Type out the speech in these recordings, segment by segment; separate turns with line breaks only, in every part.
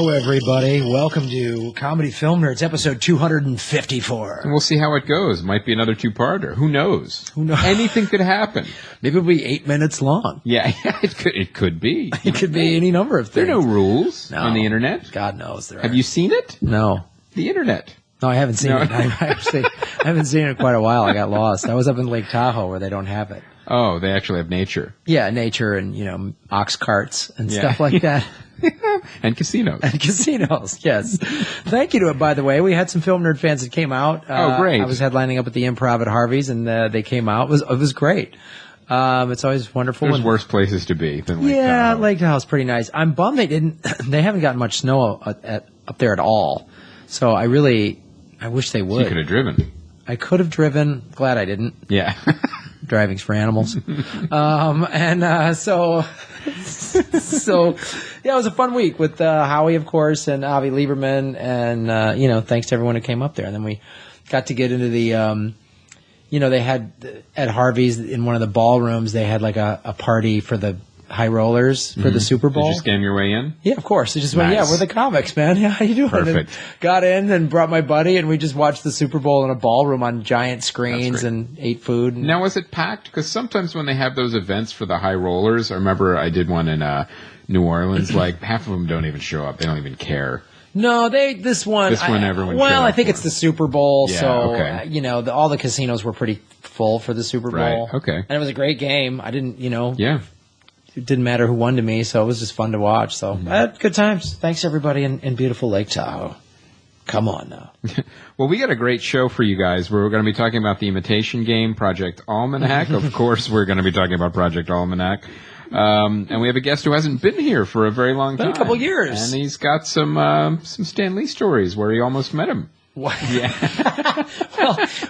Hello, everybody. Welcome to Comedy Film Nerds, episode 254.
And we'll see how it goes. Might be another two-parter. Who knows?
Who knows?
Anything could happen.
Maybe it'll be 8 minutes long.
Yeah, it could be.
It could be any number of things.
There are no rules on the internet.
God knows there are.
Have you seen it?
No.
The internet.
No, I haven't seen it. I haven't seen it in quite a while. I got lost. I was up in Lake Tahoe where they don't have it.
Oh, they actually have nature.
Yeah, nature and, ox carts and stuff like that.
And casinos.
And casinos, yes. Thank you to it, by the way. We had some Film Nerd fans that came out.
Oh, great.
I was headlining up at the Improv at Harvey's, and they came out. It was great. It's always wonderful.
There's worse places to be than Lake Tahoe.
Yeah, Lake Tahoe's pretty nice. I'm bummed they haven't gotten much snow up there at all. So I wish they would.
You could have driven.
I could have driven. Glad I didn't.
Yeah.
Driving's for animals. So yeah, it was a fun week with Howie, of course, and Avi Lieberman, and thanks to everyone who came up there. And then we got to get into the, they had at Harvey's in one of the ballrooms, they had like a party for the high rollers for the Super Bowl.
Did you scam your way in?
Yeah, of course. They just went, we're the comics, man. Yeah, how you doing?
Perfect.
And got in and brought my buddy, and we just watched the Super Bowl in a ballroom on giant screens and ate food.
Now, was it packed? Because sometimes when they have those events for the high rollers, I remember I did one in New Orleans, like half of them don't even show up. They don't even care.
No, this one
everyone.
Well, I think it's the Super Bowl,
yeah,
so
okay.
All the casinos were pretty full for the Super Bowl.
Right. Okay.
And it was a great game. I didn't,
Yeah.
It didn't matter who won to me, so it was just fun to watch. So I had good times. Thanks everybody in beautiful Lake Tahoe. Come on now.
Well, we got a great show for you guys. We're going to be talking about the Imitation Game, Porject Alamanac. Of course, we're going to be talking about Porject Alamanac. And we have a guest who hasn't been here for a very long time.
Been a couple years.
And he's got some Stan Lee stories where he almost met him.
What?
Yeah.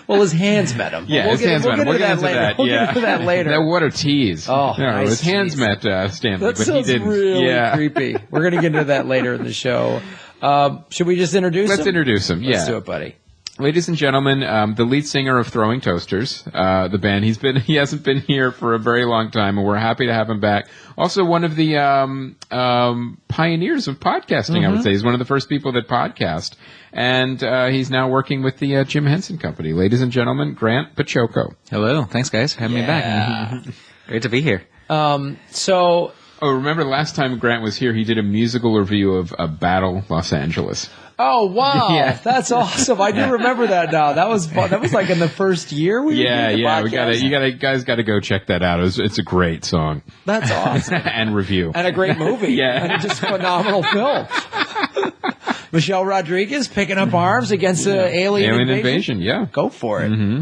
well, his hands met him.
Yeah, his hands met him. We'll get into that.
We'll get into that later.
What a tease.
Oh,
no,
nice
his hands met Stan Lee,
that
but
sounds
he didn't.
really creepy. We're going to get into that later in the show. Should we just introduce him?
Let's introduce him,
Let's do it, buddy.
Ladies and gentlemen, the lead singer of Throwing Toasters, the band. He hasn't been here for a very long time, and we're happy to have him back. Also, one of the pioneers of podcasting, I would say. He's one of the first people that podcast, and he's now working with the Jim Henson Company. Ladies and gentlemen, Grant Baciocco.
Hello, thanks guys for having me back. Great to be here.
Oh, remember last time Grant was here, he did a musical review of Battle Los Angeles.
Oh wow,
yeah.
That's awesome! I do remember that now. That was fun. That was like in the first year.
We guys got to go check that out. It's a great song.
That's awesome
and review
and a great movie.
Yeah,
and just a phenomenal film. Michelle Rodriguez picking up arms against the alien invasion.
Yeah,
go for it.
Mm-hmm.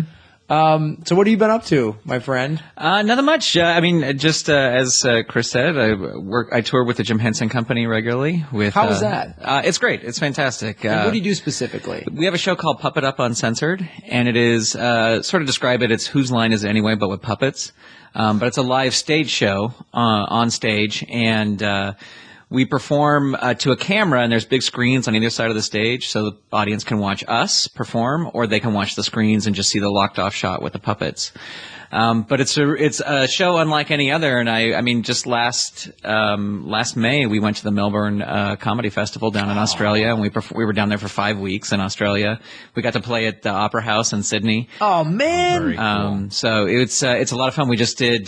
So what have you been up to, my friend?
Nothing much. Just as Chris said, I tour with the Jim Henson Company regularly.
How is that?
It's great. It's fantastic.
What do you do specifically?
We have a show called Puppet Up Uncensored, and it is sort of describe it. It's Whose Line Is It Anyway, but with puppets. But it's a live stage show on stage, and we perform to a camera, and there's big screens on either side of the stage, so the audience can watch us perform, or they can watch the screens and just see the locked-off shot with the puppets. But it's a show unlike any other, and just last May we went to the Melbourne Comedy Festival down in Australia, and we were down there for 5 weeks in Australia. We got to play at the Opera House in Sydney.
Oh man!
Very cool.
So it's a lot of fun. We just did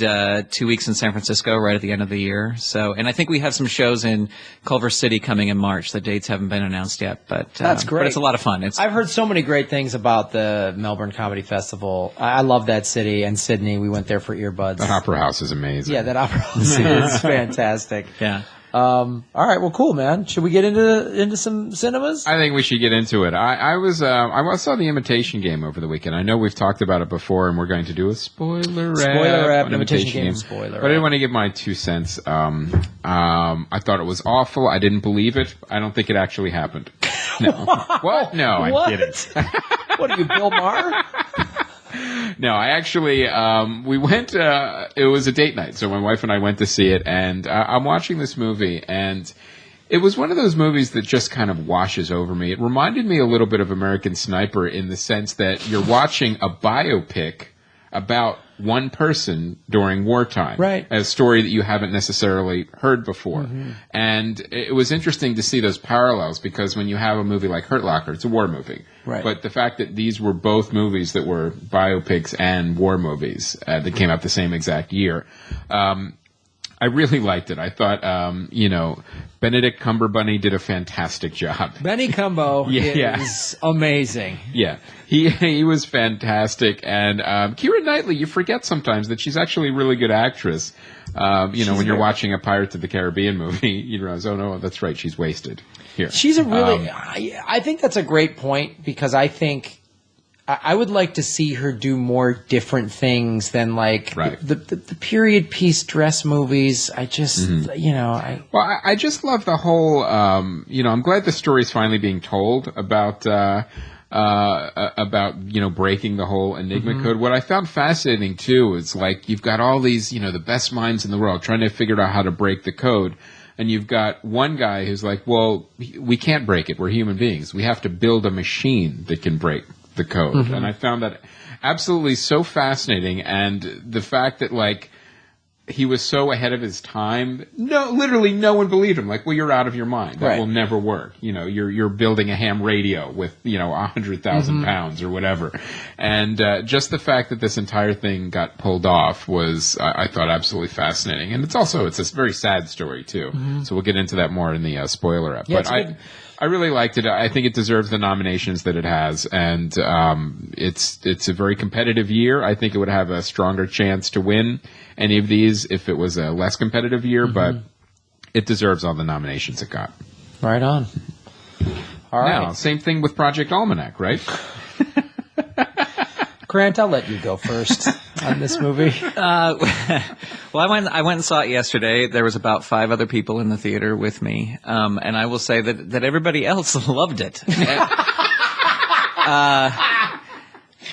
2 weeks in San Francisco right at the end of the year. So, and I think we have some shows in Culver City coming in March. The dates haven't been announced yet, but
that's great.
But it's a lot of fun.
I've heard so many great things about the Melbourne Comedy Festival. I love that city and Sydney. We went there for earbuds.
That Opera House is amazing.
Yeah, that Opera House is fantastic.
Yeah.
All right. Well, cool, man. Should we get into some cinemas?
I think we should get into it. I saw the Imitation Game over the weekend. I know we've talked about it before, and we're going to do a spoiler wrap.
Imitation Game spoiler.
But I didn't want to give my 2 cents. I thought it was awful. I didn't believe it. I don't think it actually happened. No. What? No, I didn't.
What are you, Bill Maher?
No, I actually, we went, it was a date night, so my wife and I went to see it, and I'm watching this movie, and it was one of those movies that just kind of washes over me. It reminded me a little bit of American Sniper in the sense that you're watching a biopic about one person during wartime.
Right.
A story that you haven't necessarily heard before. And it was interesting to see those parallels, because when you have a movie like Hurt Locker, it's a war movie.
Right.
But the fact that these were both movies that were biopics and war movies that came out the same exact year, I really liked it. I thought, Benedict Cumberbatch did a fantastic job.
Benny Cumbo is amazing.
Yeah, he was fantastic. And Keira Knightley, you forget sometimes that she's actually a really good actress. When you're watching a Pirates of the Caribbean movie, you realize, oh no, that's right, she's wasted here.
She's a really, I think that's a great point, because I think I would like to see her do more different things than like the period piece dress movies. I just, I just love the whole, I'm glad the story's finally being told about breaking the whole Enigma code. What I found fascinating too is like, you've got all these, the best minds in the world trying to figure out how to break the code. And you've got one guy who's like, well, we can't break it. We're human beings. We have to build a machine that can break the code. And I found that absolutely so fascinating. And the fact that, like, he was so ahead of his time, literally no one believed him. Like, well, you're out of your mind. That will never work. You're building a ham radio with, 100,000 pounds or whatever. And just the fact that this entire thing got pulled off was, I thought, absolutely fascinating. And it's a very sad story, too. So we'll get into that more in the spoiler app. Yeah,
but I really liked it. I think it deserves the nominations that it has, and it's a very competitive year. I think it would have a stronger chance to win any of these if it was a less competitive year, but it deserves all the nominations it got.
Right on. All right.
Now, same thing with Porject Alamanac, right?
Grant, I'll let you go first on this movie.
Well, I went and saw it yesterday. There was about 5 other people in the theater with me, and I will say that everybody else loved it.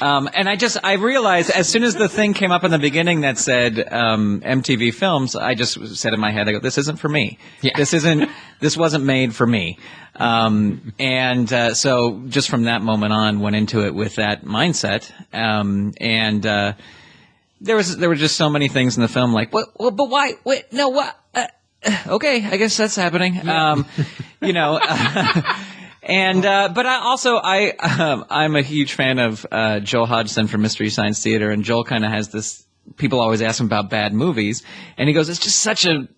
And I realized as soon as the thing came up in the beginning that said MTV Films, I just said in my head, I go, this isn't for me. Yeah. This wasn't made for me. So just from that moment on, went into it with that mindset. There were just so many things in the film like, what, but why? Wait, no, what? Okay, I guess that's happening. But I'm a huge fan of Joel Hodgson from Mystery Science Theater, and Joel kind of has this. People always ask him about bad movies, and he goes, "It's just such a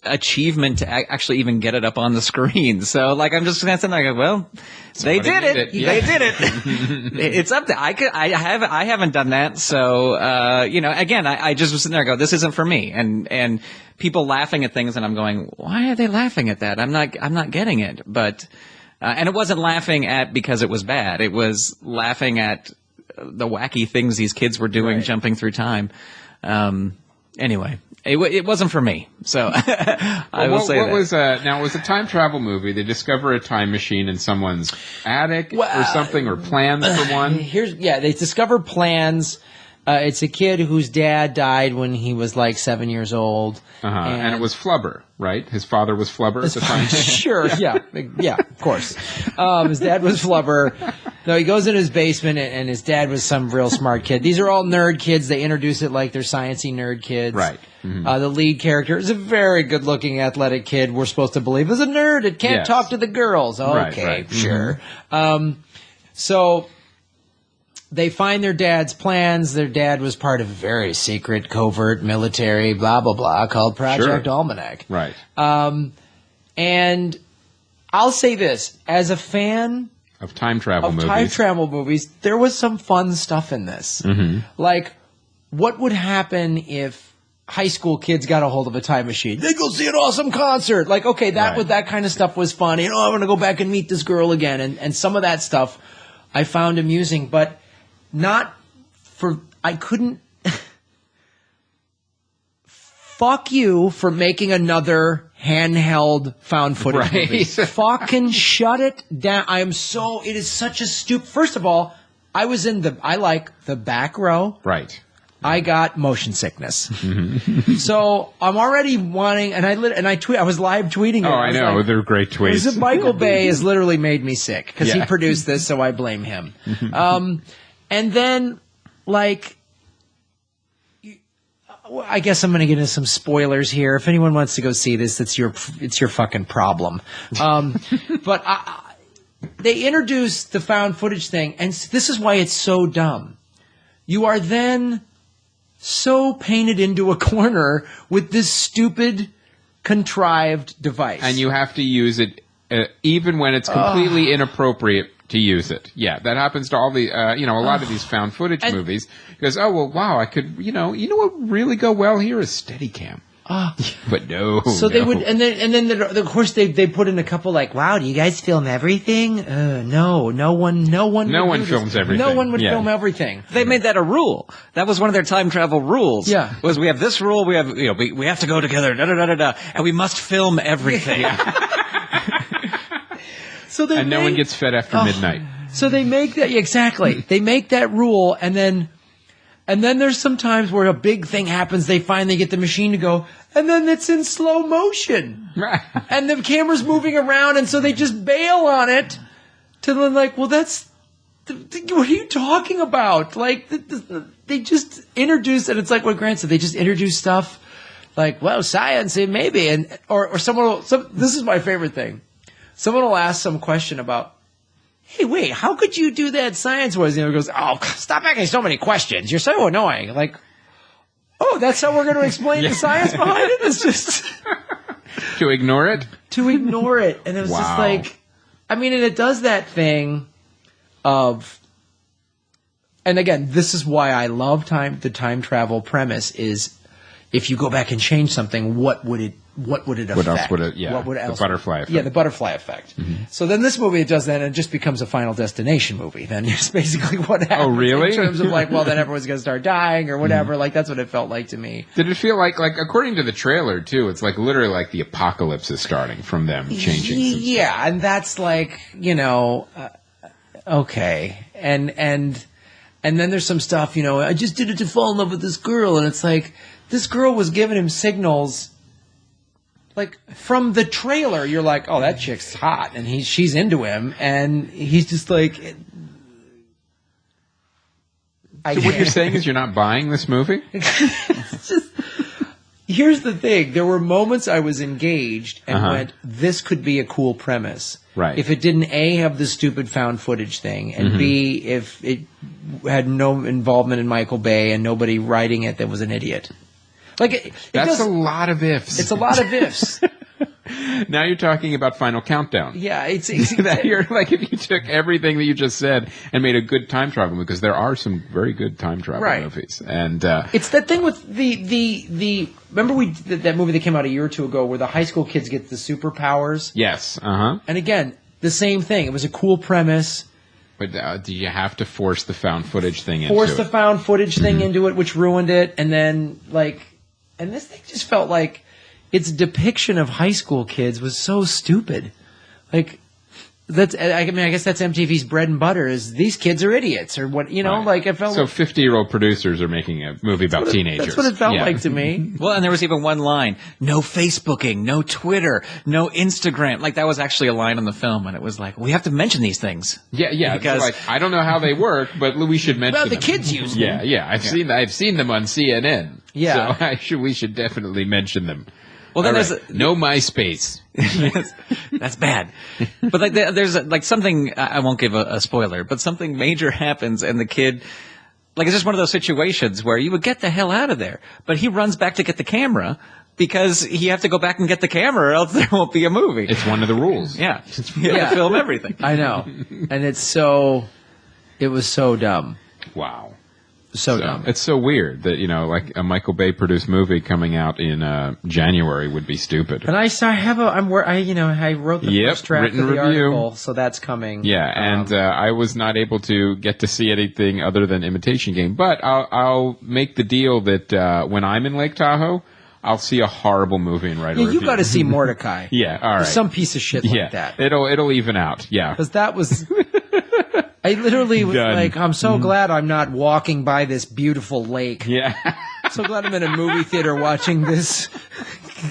achievement to actually even get it up on the screen." So, like, I'm just sitting there, I go, "Well, they did it. They did it. It's up there. I haven't done that." So, again, I just was sitting there, and go, "This isn't for me." And people laughing at things, and I'm going, "Why are they laughing at that? I'm not getting it." But. And it wasn't laughing at because it was bad. It was laughing at the wacky things these kids were doing, jumping through time. Anyway, it wasn't for me. So I will say that.
Now, it was a time travel movie. They discover a time machine in someone's attic or something, or plans for one.
They discover plans. It's a kid whose dad died when he was like 7 years old.
And it was Flubber, right? His father was Flubber at the time?
Sure, yeah, of course. His dad was Flubber. No, he goes in his basement, and his dad was some real smart kid. These are all nerd kids. They introduce it like they're sciencey nerd kids.
Right.
The lead character is a very good-looking, athletic kid. We're supposed to believe is a nerd. It can't talk to the girls. Okay,
right.
Sure. So they find their dad's plans. Their dad was part of a very secret, covert, military, blah, blah, blah, called Porject Alamanac.
Right.
And I'll say this. As a fan
of time travel
movies, there was some fun stuff in this. Like, what would happen if high school kids got a hold of a time machine? They'd go see an awesome concert. Like, okay, that kind of stuff was fun. I'm going to go back and meet this girl again. And some of that stuff I found amusing, but I couldn't. Fuck you for making another handheld found footage movie. Fucking shut it down. It is such a First of all, I like the back row.
Right.
I got motion sickness. So I'm already wanting, and I was live tweeting it.
Oh, I know. They're great tweets.
Michael Bay has literally made me sick because he produced this, so I blame him. And then, like, I guess I'm going to get into some spoilers here. If anyone wants to go see this, it's your fucking problem. But they introduce the found footage thing, and this is why it's so dumb. You are then so painted into a corner with this stupid, contrived device.
And you have to use it even when it's completely inappropriate to use it. Yeah, that happens to all the, a lot of these found footage movies. Because, wow, I could, you know what would really go well here is Steadicam. But no.
So they would, and then of course they put in a couple like, wow, do you guys film everything? No one
films everything.
No one would film everything.
They made that a rule. That was one of their time travel rules.
Yeah.
Was we have this rule, we have, we have to go together, and we must film everything.
So
no one gets fed after midnight.
So they make that, exactly. They make that rule, and then there's some times where a big thing happens, they finally get the machine to go, and then it's in slow motion.
Right.
And the camera's moving around, and so they just bail on it to the, like, well, that's, what are you talking about? Like, they just introduce, and it's like what Grant said, they just introduce stuff like, well, science, maybe, or someone will, this is my favorite thing. Someone will ask some question about, hey, wait, how could you do that science-wise? And he goes, oh, stop asking so many questions. You're so annoying. Like, oh, that's how we're going to explain the science behind it? It's just...
To ignore it?
To ignore it. And it was just like... I mean, and it does that thing of... And again, this is why I love the time travel premise is if you go back and change something, what would it affect?
What else would it, the butterfly effect.
Yeah, the butterfly effect. Mm-hmm. So then this movie, it does that, and it just becomes a Final Destination movie. Then it's basically what happens.
Oh, really?
In terms of like, well, then everyone's going to start dying or whatever. Like, that's what it felt like to me.
Did it feel like according to the trailer, too, it's like literally like the apocalypse is starting from them changing some
Yeah,
stuff.
and that's like, okay. And then there's some stuff, I just did it to fall in love with this girl, and it's like, this girl was giving him signals, like, from the trailer, you're like, oh, that chick's hot, and she's into him, and he's just like...
So what you're saying is you're not buying this movie?
It's just... Here's the thing. There were moments I was engaged and went, this could be a cool premise.
Right.
If it didn't, A, have the stupid found footage thing, and B, if it had no involvement in Michael Bay and nobody writing it that was an idiot. Like
That's a lot of ifs.
It's a lot of ifs.
Now you're talking about Final Countdown.
Yeah, it's
that you're like if you took everything that you just said and made a good time travel, because there are some very good time travel movies, and
it's that thing with the remember we did that movie that came out a year or two ago where the high school kids get the superpowers.
Yes,
And again, the same thing. It was a cool premise.
But do you have to force the found footage thing into it?
Force the found footage thing into it, which ruined it, and then and this thing just felt like its depiction of high school kids was so stupid. Like, I guess that's MTV's bread and butter is these kids are idiots or what, like it felt
so 50-year-old producers are making a movie about teenagers.
That's what it felt like to me.
Well, and there was even one line, no Facebooking, no Twitter, no Instagram. Like that was actually a line on the film, and it was like, we have to mention these things.
Yeah, because like, I don't know how they work, but we should mention them.
Well, the kids use them.
Yeah, I've seen them on CNN.
Yeah.
So we should definitely mention them.
Well, then there's
no MySpace.
That's bad. But there's something, I won't give a spoiler, but something major happens and the kid, it's just one of those situations where you would get the hell out of there. But he runs back to get the camera because you have to go back and get the camera or else there won't be a movie.
It's one of the rules.
Yeah. You have to film everything.
I know. And it was so dumb.
Wow.
So dumb.
It's so weird that, like a Michael Bay produced movie coming out in January would be stupid.
And I wrote the first draft of the article, so that's coming.
Yeah, and I was not able to get to see anything other than Imitation Game, but I'll make the deal that when I'm in Lake Tahoe, I'll see a horrible movie and write a review.
You got to see Mordecai.
Yeah, all right.
Some piece of shit like that.
It'll even out. Yeah,
because that was. I literally was like, I'm so glad I'm not walking by this beautiful lake.
Yeah.
So glad I'm in a movie theater watching this.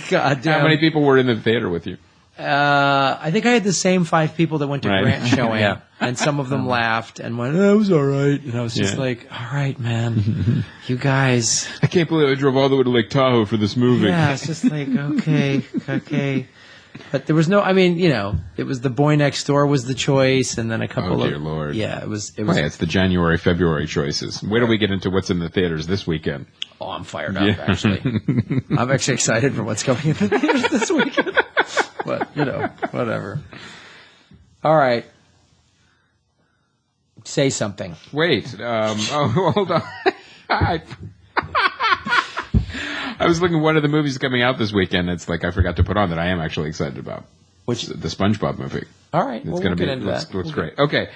Goddamn.
How many people were in the theater with you?
I think I had the same 5 people that went to Grant showing,
Yeah.
and some of them laughed and went, "Oh, it was all right." And I was just like, "All right, man, you guys."
I can't believe I drove all the way to Lake Tahoe for this movie.
Yeah, it's just like, okay. But there was no, I mean, it was The Boy Next Door was the choice, and then a couple
Oh, dear Lord.
Yeah, it was.
Wait, it's the January, February choices. Wait till we get into what's in the theaters this weekend.
Oh, I'm fired up, actually. I'm actually excited for what's coming in the theaters this weekend. But, whatever. All right. Say something.
Wait. Hold on. I was looking at one of the movies coming out this weekend. It's like I forgot to put on that I am actually excited about.
Which?
The SpongeBob movie.
All right.
It's going to be. Looks great. Okay.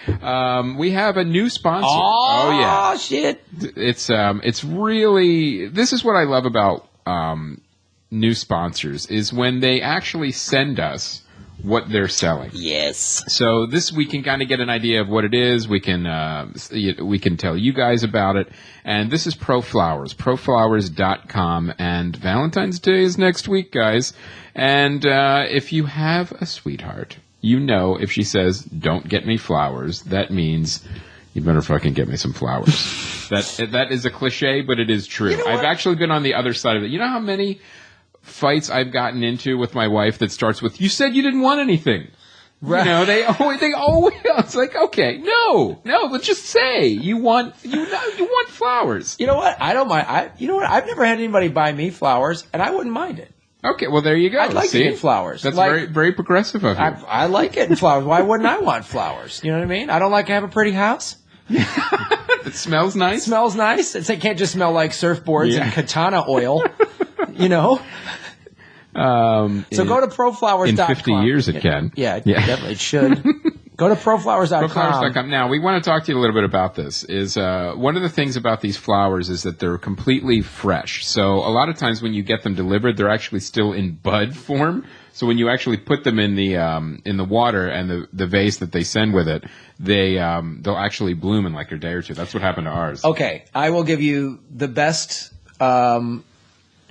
We have a new sponsor.
Oh
yeah.
Shit.
It's really. This is what I love about new sponsors is when they actually send us what they're selling.
Yes.
So this we can kind of get an idea of what it is. We can tell you guys about it. And this is ProFlowers, proflowers.com. And Valentine's Day is next week, guys. And if you have a sweetheart, if she says, "Don't get me flowers," that means you better fucking get me some flowers. That is a cliche, but it is true. I've actually been on the other side of it. You know how many fights I've gotten into with my wife that starts with, "You said you didn't want anything." Right. They always, it's like, okay, no, but just say you want flowers.
You know what? I don't mind. I've never had anybody buy me flowers, and I wouldn't mind it.
Okay, well, there you go.
I'd like to get flowers.
That's very, very progressive of you.
I like getting flowers. Why wouldn't I want flowers? You know what I mean? I don't like to have a pretty house.
It smells nice.
It smells nice. It can't just smell like surfboards and katana oil. So go to proflowers.com.
In 50 years it can.
Yeah, definitely it should. Go to proflowers.com.
Proflowers.com. Now, we want to talk to you a little bit about this. One of the things about these flowers is that they're completely fresh. So a lot of times when you get them delivered, they're actually still in bud form. So when you actually put them in the water and the vase that they send with it, they'll actually bloom in like a day or two. That's what happened to ours.
Okay, I will give you the best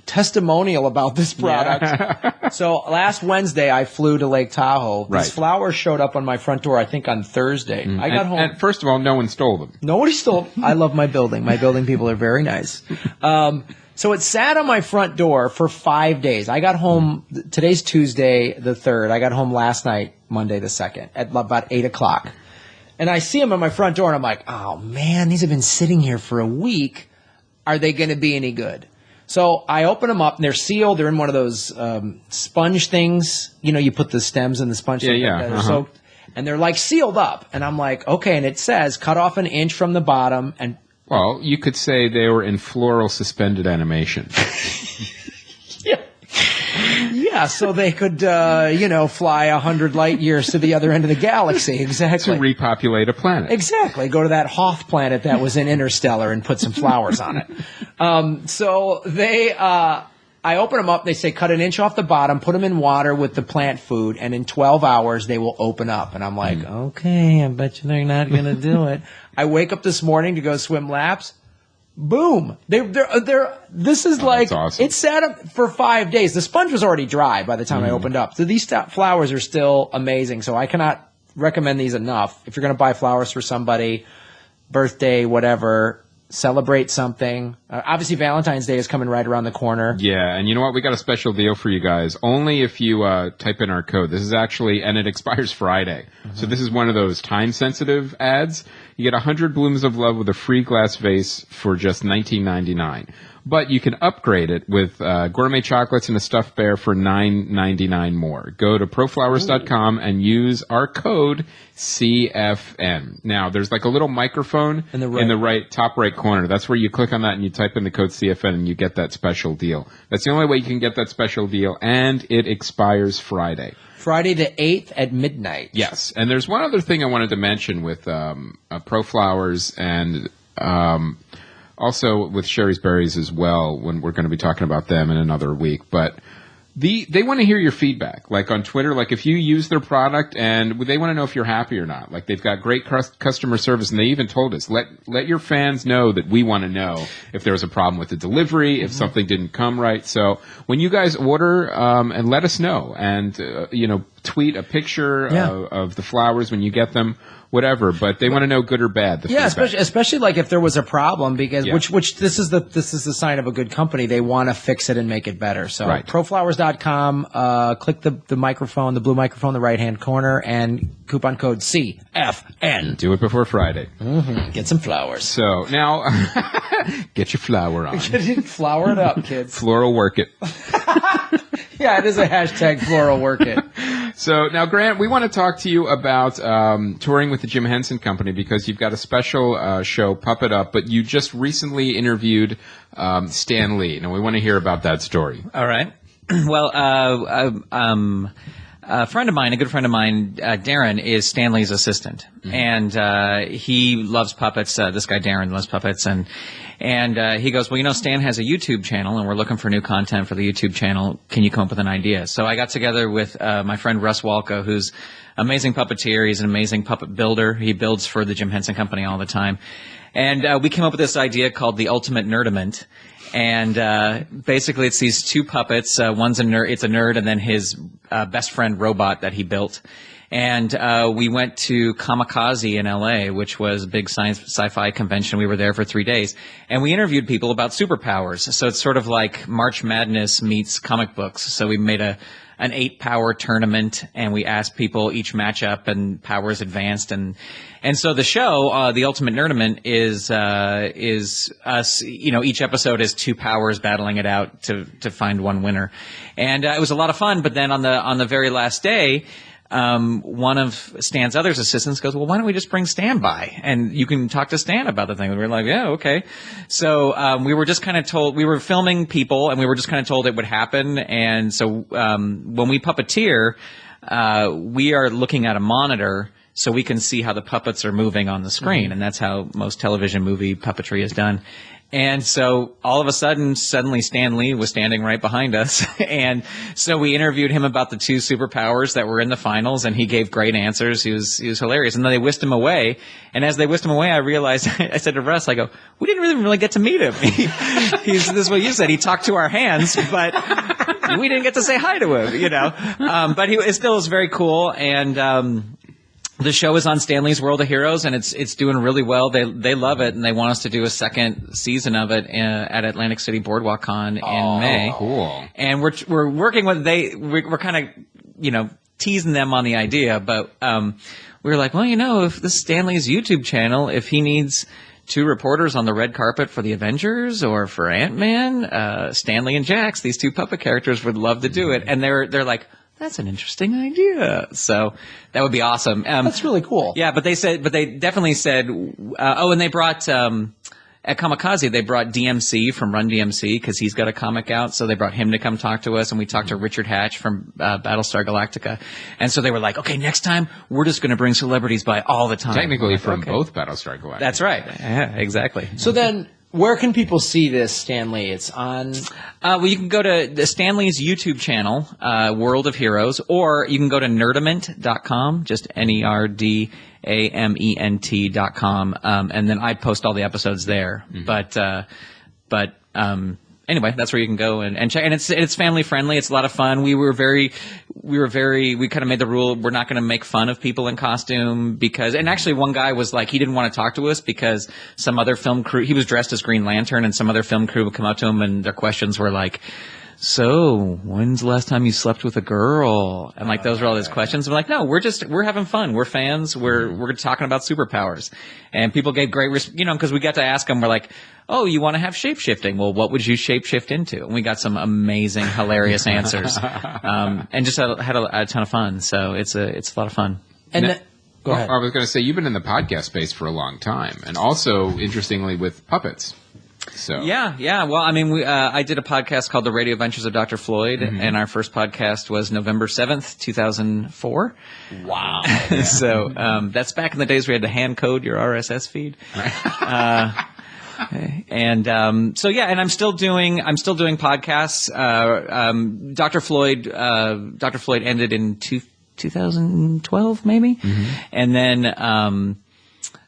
testimonial about this product. Yeah. So last Wednesday, I flew to Lake Tahoe. These flowers showed up on my front door, I think, on Thursday. I got home. And
first of all, no one stole them.
Nobody stole them. I love my building. My building people are very nice. So it sat on my front door for 5 days. I got home, today's Tuesday the 3rd. I got home last night, Monday the 2nd, at about 8 o'clock. And I see them on my front door, and I'm like, oh, man, these have been sitting here for a week. Are they going to be any good? So I open them up, and they're sealed. They're in one of those sponge things. You put the stems in the sponge thing.
Yeah.
Soaked, and they're like sealed up. And I'm like, okay. And it says cut off an inch from the bottom. And
well, you could say they were in floral suspended animation.
Yeah, so they could, fly 100 light years to the other end of the galaxy. Exactly.
To repopulate a planet.
Exactly. Go to that Hoth planet that was in Interstellar and put some flowers on it. So I open them up. They say cut an inch off the bottom, put them in water with the plant food, and in 12 hours they will open up. And I'm like, okay, I bet you they're not going to do it. I wake up this morning to go swim laps. Boom! This is like,
that's awesome.
It sat up for 5 days. The sponge was already dry by the time I opened up. So these flowers are still amazing. So I cannot recommend these enough. If you're going to buy flowers for somebody, birthday, whatever, celebrate something. Obviously, Valentine's Day is coming right around the corner.
Yeah, and you know what? We got a special deal for you guys. Only if you type in our code. This is actually, and it expires Friday. So this is one of those time-sensitive ads. You get 100 blooms of love with a free glass vase for just $19.99. But you can upgrade it with gourmet chocolates and a stuffed bear for $9.99 more. Go to proflowers.com and use our code CFN. Now, there's like a little microphone in the right top right corner. That's where you click on that and you type in the code CFN and you get that special deal. That's the only way you can get that special deal, and it expires Friday.
Friday the 8th at midnight.
Yes. And there's one other thing I wanted to mention with ProFlowers and also with Sherry's Berries as well, when we're going to be talking about them in another week. But they want to hear your feedback. Like on Twitter, like if you use their product, and they want to know if you're happy or not. Like they've got great customer service, and they even told us, let your fans know that we want to know if there was a problem with the delivery, if something didn't come right. So when you guys order, and let us know, and tweet a picture
Yeah.
of the flowers when you get them, whatever. But they want to know good or bad.
Yeah, especially like if there was a problem, because
Yeah.
which this is the sign of a good company. They want to fix it and make it better. So
Right.
proflowers.com, click the microphone, the blue microphone in the right hand corner, and coupon code CFN.
Do it before Friday.
Get some flowers.
So now, get your flower on.
Flower it up, kids.
Floral work it.
Yeah, it is a hashtag floral work it.
So now, Grant, we want to talk to you about touring with the Jim Henson Company, because you've got a special show, Puppet Up, but you just recently interviewed Stan Lee. Now, we want to hear about that story.
All right. Well, a friend of mine, a good friend of mine, Darren, is Stanley's assistant, and he loves puppets. This guy Darren loves puppets, and he goes, well, you know, Stan has a YouTube channel, and we're looking for new content for the YouTube channel. Can you come up with an idea? So I got together with my friend Russ Walko, who's amazing puppeteer. He's an amazing puppet builder. He builds for the Jim Henson Company all the time, and we came up with this idea called the Ultimate Nerdament. And basically, it's these two puppets. One's a nerd; it's a nerd, and then his best friend robot that he built. And we went to Kamikaze in L.A., which was a big sci-fi convention. We were there for 3 days, and we interviewed people about superpowers. So it's sort of like March Madness meets comic books. So we made an 8-power tournament, and we asked people each matchup, and powers advanced, and so the show, the Ultimate Nerdament, is us. You know, each episode is 2 powers battling it out to find one winner, and it was a lot of fun. But then on the very last day, one of Stan's other assistants goes, well, why don't we just bring Stan by and you can talk to Stan about the thing? And we were like, yeah, okay. So, we were just kind of told, we were filming people and we were just kind of told it would happen. And so, when we puppeteer, we are looking at a monitor so we can see how the puppets are moving on the screen. And that's how most television movie puppetry is done. And so all of a sudden, suddenly Stan Lee was standing right behind us. And so we interviewed him about the 2 superpowers that were in the finals, and he gave great answers. He was hilarious. And then they whisked him away. And as they whisked him away, I realized, I said to Russ, I go, we didn't really get to meet him. This is what you said. He talked to our hands, but we didn't get to say hi to him, you know. But it still was very cool. And, the show is on Stanley's World of Heroes, and it's doing really well. They love it, and they want us to do a second season of it at Atlantic City Boardwalk Con in May.
Cool.
And we're working with we're kind of, you know, teasing them on the idea, but we were like, well, you know, if this is Stanley's YouTube channel, if he needs 2 reporters on the red carpet for the Avengers or for Ant-Man, Stanley and Jax, these 2 puppet characters would love to do it, and they're like, that's an interesting idea. So that would be awesome.
That's really cool.
Yeah, but they definitely said, and they brought, at Kamikaze, they brought DMC from Run DMC because he's got a comic out. So they brought him to come talk to us, and we talked to Richard Hatch from Battlestar Galactica. And so they were like, okay, next time we're just going to bring celebrities by all the time.
Technically from both Battlestar Galactica.
That's right. Yeah, exactly.
So then, where can people see this, Stan Lee? It's on...
well, you can go to the Stanley's YouTube channel, World of Heroes, or you can go to nerdament.com, just NERDAMENT.com, and then I post all the episodes there. But anyway, that's where you can go and check. And it's family friendly. It's a lot of fun. We kind of made the rule we're not going to make fun of people in costume and actually one guy was like, he didn't want to talk to us because some other film crew, he was dressed as Green Lantern, and some other film crew would come up to him and their questions were like, so when's the last time you slept with a girl? And like, those are all his questions. I'm like, no, we're having fun. We're fans. We're talking about superpowers. And people gave great, cause we got to ask them, we're like, oh, you want to have shape-shifting? Well, what would you shape-shift into? And we got some amazing, hilarious answers. And just had a ton of fun. So it's a lot of fun.
And go ahead.
I was going to say, you've been in the podcast space for a long time, and also, interestingly, with puppets. So
yeah. Well, I mean, I did a podcast called The Radio Adventures of Dr. Floyd, and our first podcast was November 7th, 2004.
Wow.
So that's back in the days where you had to hand code your RSS feed. And so yeah, and I'm still doing podcasts. Dr. Floyd ended in 2012 maybe, and then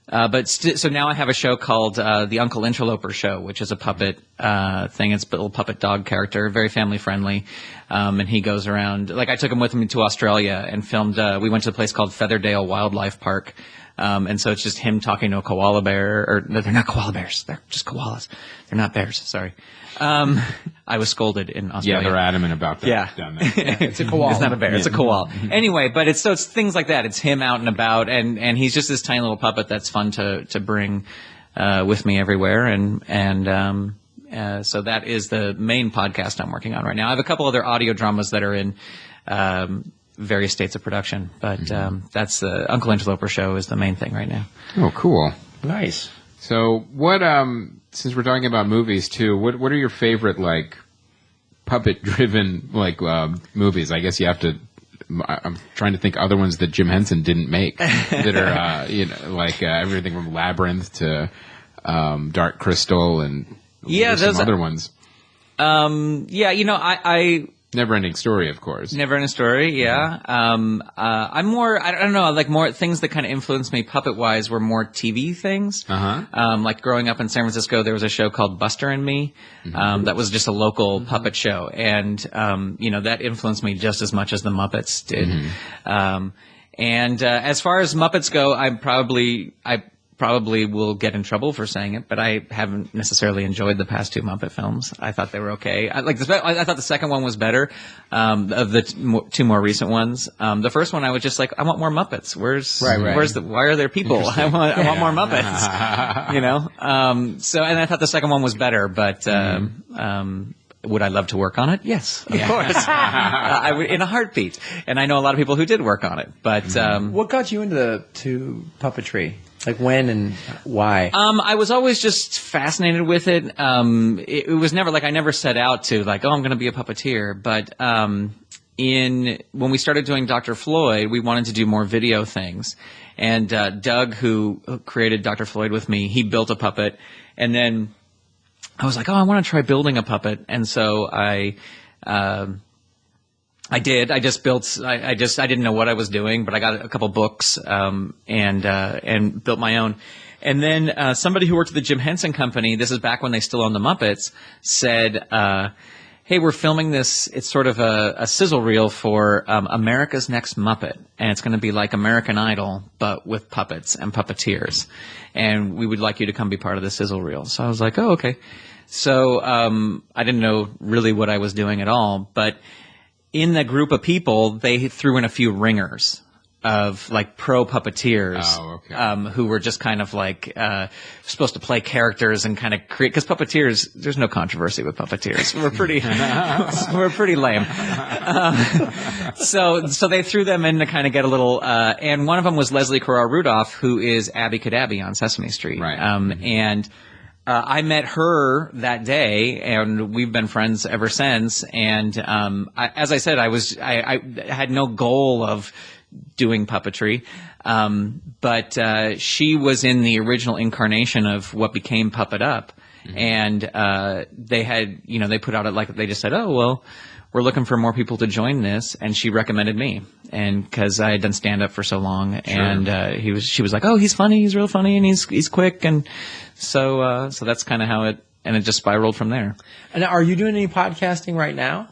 So now I have a show called the Uncle Interloper Show, which is a puppet thing. It's a little puppet dog character, very family friendly. And he goes around. Like I took him with me to Australia and filmed. We went to a place called Featherdale Wildlife Park. And so it's just him talking to a koala bear. Or no, they're not koala bears. They're just koalas. They're not bears. Sorry. I was scolded in Australia.
Yeah, they're adamant about that down there.
It's a koala.
It's not a bear. It's a koala. Anyway, but it's things like that. It's him out and about, and he's just this tiny little puppet that's fun to bring with me everywhere. So that is the main podcast I'm working on right now. I have a couple other audio dramas that are in various states of production, but that's the Uncle Interloper Show is the main thing right now.
Oh, cool.
Nice.
So what, since we're talking about movies too, what are your favorite, like, puppet-driven, like, movies? I guess you have to, I'm trying to think other ones that Jim Henson didn't make that are, everything from Labyrinth to, Dark Crystal and some other ones.
I
Never-ending Story, of course.
Never-ending Story, yeah. I'm more, I don't know, like more things that kind of influenced me puppet-wise were more TV things. Like growing up in San Francisco, there was a show called Buster and Me, that was just a local puppet show. And, that influenced me just as much as the Muppets did. As far as Muppets go, I probably will get in trouble for saying it, but I haven't necessarily enjoyed the past two Muppet films. I thought they were okay. I thought the second one was better, of the two more recent ones. The first one I was just like, I want more Muppets. Why are there people? I want more Muppets. And I thought the second one was better, but, would I love to work on it? Yes, of course. I would, in a heartbeat. And I know a lot of people who did work on it, but,
what got you into puppetry? Like when and why?
I was always just fascinated with it. It was never like I never set out to like, I'm going to be a puppeteer. But when we started doing Dr. Floyd, we wanted to do more video things. And Doug, who created Dr. Floyd with me, he built a puppet. And then I was like, I want to try building a puppet. And so I did. I didn't know what I was doing, but I got a couple books, and built my own. And then, somebody who worked at the Jim Henson Company, this is back when they still owned the Muppets, said, hey, we're filming this. It's sort of a sizzle reel for, America's Next Muppet. And it's going to be like American Idol, but with puppets and puppeteers. And we would like you to come be part of the sizzle reel. So I was like, oh, okay. So, I didn't know really what I was doing at all, but in the group of people, they threw in a few ringers of like pro puppeteers, who were just kind of like supposed to play characters and kind of create. Because puppeteers, there's no controversy with puppeteers. We're pretty lame. So they threw them in to kind of get a little. And one of them was Leslie Carrara Rudolph, who is Abby Cadabby on Sesame Street.
Right.
And I met her that day, and we've been friends ever since. And as I said, I had no goal of doing puppetry, but she was in the original incarnation of what became Puppet Up, and they had, they put out they just said, oh well, we're looking for more people to join this, and she recommended me, and because I had done stand up for so long, and she was like, oh, he's funny, he's real funny, and he's quick, and so that's kind of how it just spiraled from there.
And are you doing any podcasting right now?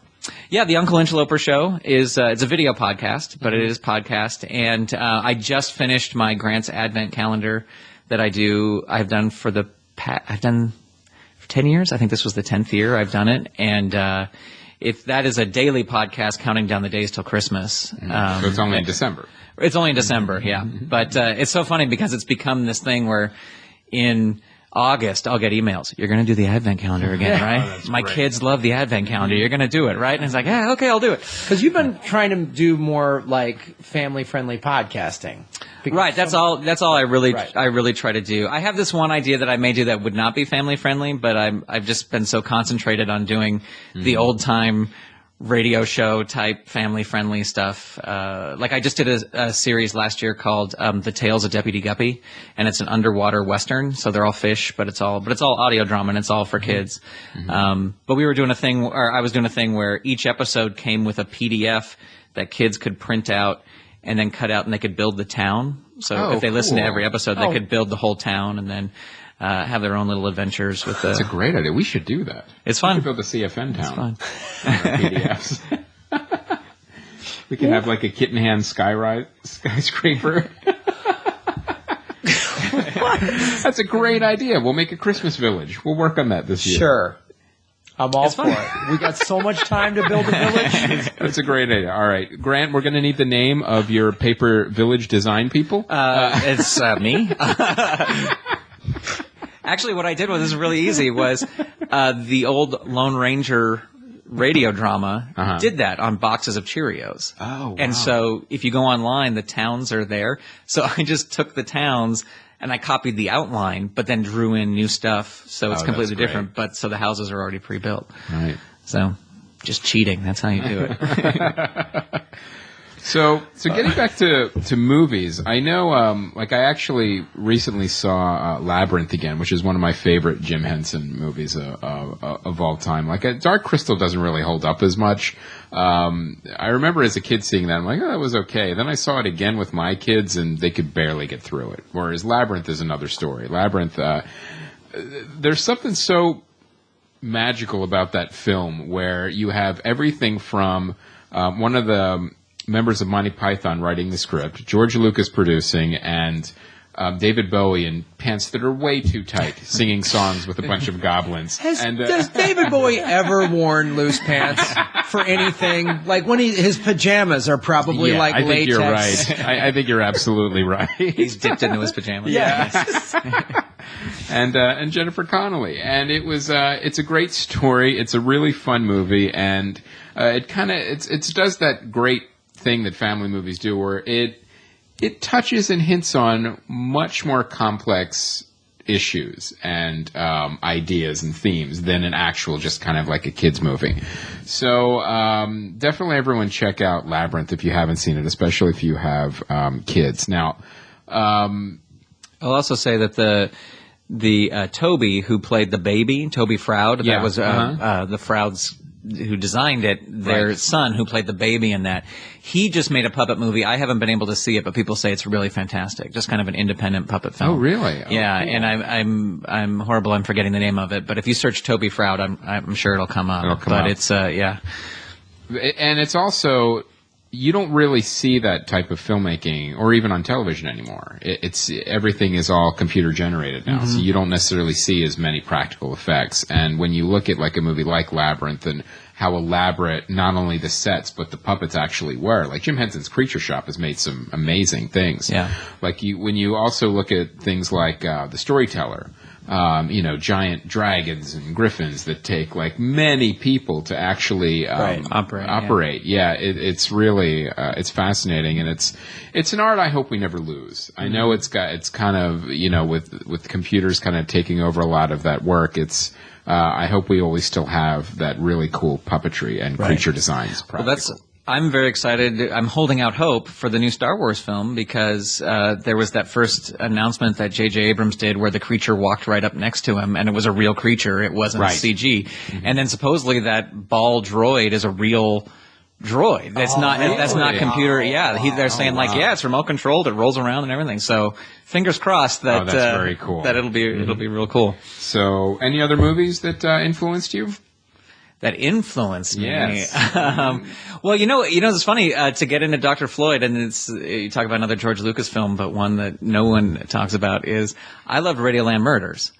Yeah, the Uncle Interloper Show is it's a video podcast, but it is podcast, and I just finished my Grant's Advent calendar that I've done for 10 years. I think this was the 10th year I've done it, and if that is a daily podcast counting down the days till Christmas.
So it's only in December.
It's only in December, yeah. But it's so funny because it's become this thing where in August, I'll get emails. You're going to do the Advent calendar again, right? My kids love the Advent calendar. You're going to do it, right? And it's like, yeah, okay, I'll do it.
Because you've been trying to do more like family-friendly podcasting.
Right. That's all I really try to do. I have this one idea that I may do that would not be family-friendly, but I've just been so concentrated on doing the old-time radio show type family-friendly stuff. Like I just did a series last year called The Tales of Deputy Guppy, and it's an underwater western. So they're all fish, but it's all audio drama, and it's all for kids. But we were doing I was doing a thing where each episode came with a PDF that kids could print out and then cut out, and they could build the town. So if they listen to
cool.
every episode, they could build the whole town and then have their own little adventures with the...
That's a great idea. We should do that.
It's fun.
We could build a CFN town.
It's fun.
PDFs. We could have like a kitten hand skyscraper. That's a great idea. We'll make a Christmas village. We'll work on that this year.
Sure. I'm all for it. We got so much time to build a village.
That's a great idea. All right. Grant, we're going to need the name of your paper village design people.
It's me. Actually, what I did was, this is really easy, was the old Lone Ranger radio drama did that on boxes of Cheerios.
Oh, wow.
And so if you go online, the towns are there. So I just took the towns and I copied the outline, but then drew in new stuff. So it's completely different. But so the houses are already pre-built.
Right.
So just cheating. That's how you do it.
So getting back to movies, I know, I actually recently saw Labyrinth again, which is one of my favorite Jim Henson movies of all time. Dark Crystal doesn't really hold up as much. I remember as a kid seeing that, I'm like, oh, that was okay. Then I saw it again with my kids, and they could barely get through it. Whereas Labyrinth is another story. Labyrinth, there's something so magical about that film where you have everything from one of the members of Monty Python writing the script, George Lucas producing, and David Bowie in pants that are way too tight, singing songs with a bunch of goblins.
Does David Bowie ever worn loose pants for anything? Like when his pajamas are probably
I think
latex.
you're right. I think you're absolutely right.
He's dipped into his pajamas.
Yes.
And Jennifer Connelly, and it's a great story. It's a really fun movie, and it does that great thing that family movies do, where it touches and hints on much more complex issues and ideas and themes than an actual just kind of like a kids movie. So definitely everyone check out Labyrinth if you haven't seen it, especially if you have kids. Now,
I'll also say that the Toby who played the baby, Toby Froud, that was the Frouds who designed it, their son who played the baby in that. He just made a puppet movie. I haven't been able to see it, but people say it's really fantastic. Just kind of an independent puppet film.
Oh, really?
Yeah,
cool.
And I'm horrible. I'm forgetting the name of it. But if you search Toby Froud, I'm sure it'll come up. But it's yeah.
And it's also, you don't really see that type of filmmaking, or even on television anymore. Everything is all computer generated now, so you don't necessarily see as many practical effects. And when you look at like a movie like Labyrinth and how elaborate not only the sets but the puppets actually were, like Jim Henson's Creature Shop has made some amazing things.
Yeah.
Like when you also look at things like The Storyteller. Giant dragons and griffins that take like many people to actually operate. Yeah, it's really it's fascinating, and it's an art I hope we never lose. I know it's kind of with computers kind of taking over a lot of that work. I hope we always still have that really cool puppetry and creature designs.
Well, I'm very excited. I'm holding out hope for the new Star Wars film because there was that first announcement that J.J. Abrams did where the creature walked right up next to him, and it was a real creature. It wasn't CG. And then supposedly that ball droid is a real droid. That's not computer. Yeah, they're saying it's remote controlled. It rolls around and everything. So fingers crossed that
that's very cool.
That it'll be real cool.
So, any other movies that influenced you?
That influenced me.
Yes.
Well, it's funny to get into Dr. Floyd, and you talk about another George Lucas film, but one that no one talks about is I loved Radioland Murders.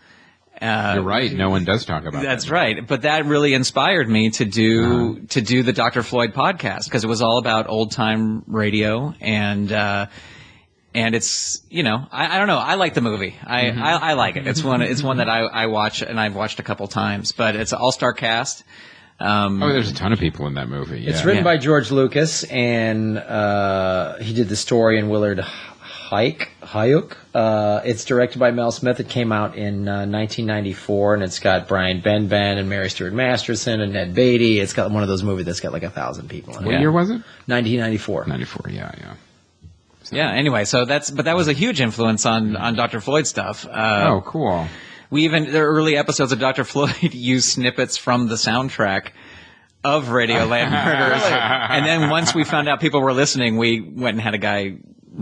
You're right. No one does talk about
that's right. But that really inspired me to do the Dr. Floyd podcast because it was all about old time radio and it's I don't know. I like the movie. I like it. It's one that I watch, and I've watched a couple times. But it's an all-star cast.
There's a ton of people in that movie. Yeah.
It's written by George Lucas, and he did the story in Willard Hayuk. It's directed by Mel Smith. It came out in 1994, and it's got Brian Benben and Mary Stuart Masterson and Ned Beatty. It's got one of those movies that's got like 1,000 people in it.
What year was it?
1994.
94. Yeah. So.
Yeah. Anyway, but that was a huge influence on Dr. Floyd stuff.
Cool.
The early episodes of Dr. Floyd used snippets from the soundtrack of Radioland Murders. And then once we found out people were listening, we went and had a guy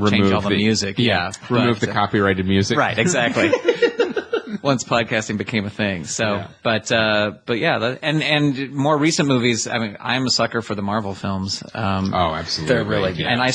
change all the music. Yeah.
Remove the copyrighted music.
Right, exactly. Once podcasting became a thing. So, but yeah, and more recent movies. I mean, I'm a sucker for the Marvel films.
Oh, absolutely.
They're really good.
And I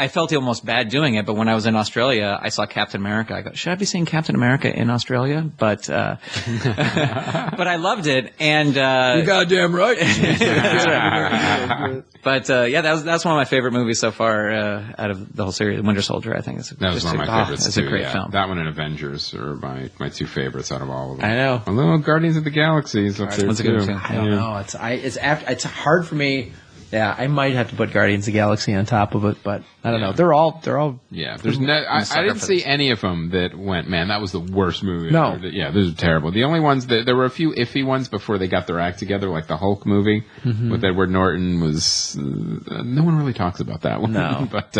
felt almost bad doing it, but when I was in Australia, I saw Captain America. I go, should I be seeing Captain America in Australia? But, but I loved it. And,
You're goddamn right.
That's right. But, yeah, that's one of my favorite movies so far, out of the whole series. Winter Soldier, I think.
That was one of my favorites,
It's
too.
a great film.
That one and Avengers are my two favorites out of all of them.
I know.
A little Guardians of the Galaxy is up there,
That's a good
too.
one, too.
I don't know. It's hard for me. Yeah, I might have to put Guardians of the Galaxy on top of it, but I don't know. They're all.
Yeah, there's I didn't see any of them that went, man, that was the worst movie.
No.
Yeah, those are terrible. The only ones there were a few iffy ones before they got their act together, like the Hulk movie with Edward Norton was, no one really talks about that one.
No.
But,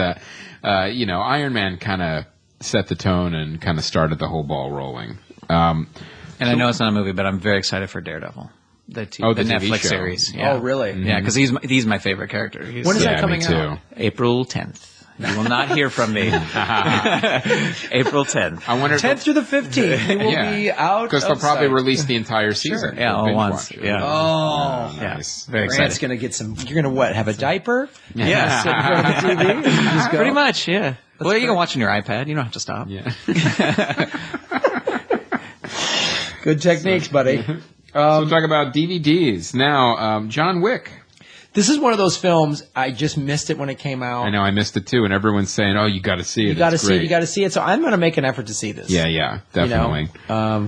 Iron Man kind of set the tone and kind of started the whole ball rolling.
And I know it's not a movie, but I'm very excited for Daredevil. The
TV
Netflix
show.
series. Yeah.
Oh, really?
Yeah, because he's my favorite character.
When is that coming
me too.
out?
April 10th. You will not hear from me. April 10th.
I wonder
10th through the 15th. It will be out.
because they'll probably
sight.
release the entire season.
Yeah, all
Binge
once.
watch it.
Yeah.
Oh,
Yeah.
Nice.
Very
Grant's
excited.
gonna get some. You're gonna what? Have a diaper?
Yeah.
Sit in front of the TV. And just go?
Pretty much, yeah. Well, you can watch on your iPad. You don't have to stop.
Yeah.
Good techniques, buddy.
So talk about DVDs. Now, John Wick.
This is one of those films. I just missed it when it came out.
I know, I missed it too, and everyone's saying, oh, you got to see it.
You got to
It's
see it.
great.
You got to see it. So I'm going to make an effort to see this.
Yeah, definitely.